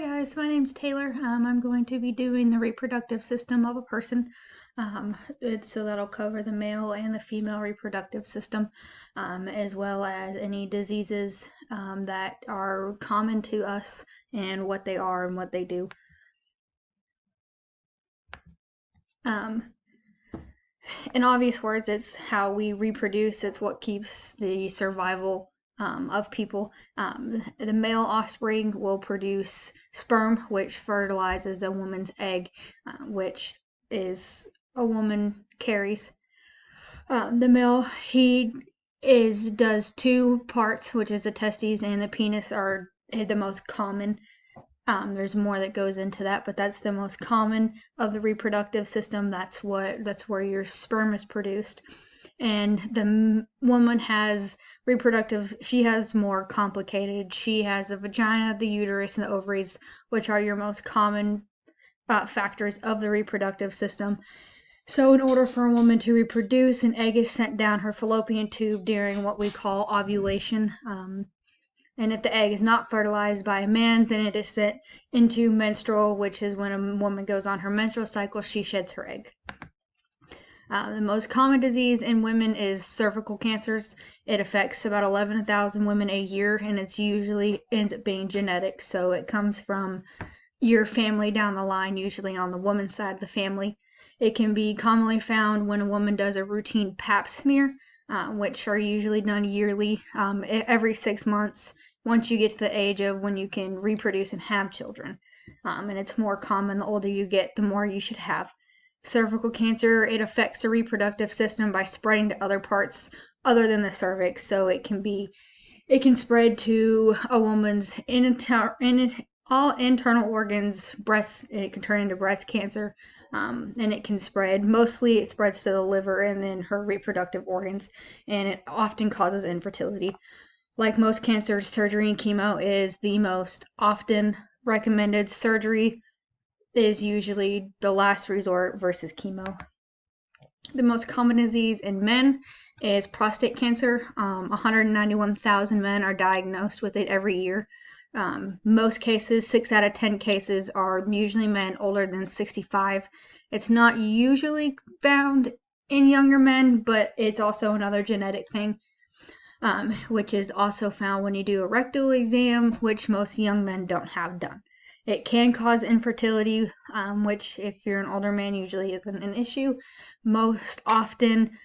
guys, my name's Taylor. I'm going to be doing the reproductive system of a person. So that'll cover the male and the female reproductive system, as well as any diseases that are common to us and what they are and what they do. In obvious words, it's how we reproduce. It's what keeps the survival of people. The male offspring will produce sperm, which fertilizes a woman's egg, which is a woman carries. The male, he does two parts, which is the testes and the penis are the most common. There's more that goes into that, but that's the most common of the reproductive system. That's where your sperm is produced. And the woman has she has more complicated. She has the vagina, the uterus, and the ovaries, which are your most common factors of the reproductive system. So in order for a woman to reproduce, an egg is sent down her fallopian tube during what we call ovulation. And if the egg is not fertilized by a man, then it is sent into menstrual, which is when a woman goes on her menstrual cycle, she sheds her egg. The most common disease in women is cervical cancers. It affects about 11,000 women a year, and it's usually ends up being genetic. So it comes from your family down the line, usually on the woman's side of the family. It can be commonly found when a woman does a routine pap smear, which are usually done yearly, every 6 months, once you get to the age of when you can reproduce and have children. And it's more common the older you get, the more you should have. Cervical cancer, it affects the reproductive system by spreading to other parts other than the cervix. So it can spread to a woman's all internal organs, breast, and it can turn into breast cancer. And it can spread, mostly it spreads to the liver and then her reproductive organs, and it often causes infertility. Like most cancers, surgery and chemo is the most often recommended. Surgery is usually the last resort versus chemo. The most common disease in men is prostate cancer. 191,000 men are diagnosed with it every year. Most cases, 6 out of 10 cases, are usually men older than 65. It's not usually found in younger men, but it's also another genetic thing, which is also found when you do a rectal exam, which most young men don't have done. It can cause infertility, which if you're an older man usually isn't an issue. Most often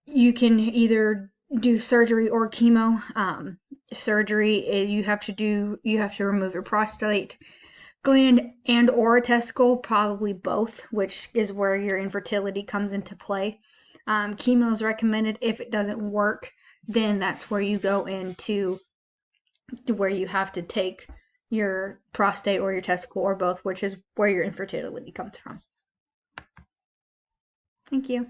you can either do surgery or chemo. Surgery is you have to remove your prostate gland and or a testicle, probably both, which is where your infertility comes into play. Chemo is recommended. If it doesn't work, then that's where you go into where you have to take your prostate or your testicle or both, which is where your infertility comes from. Thank you.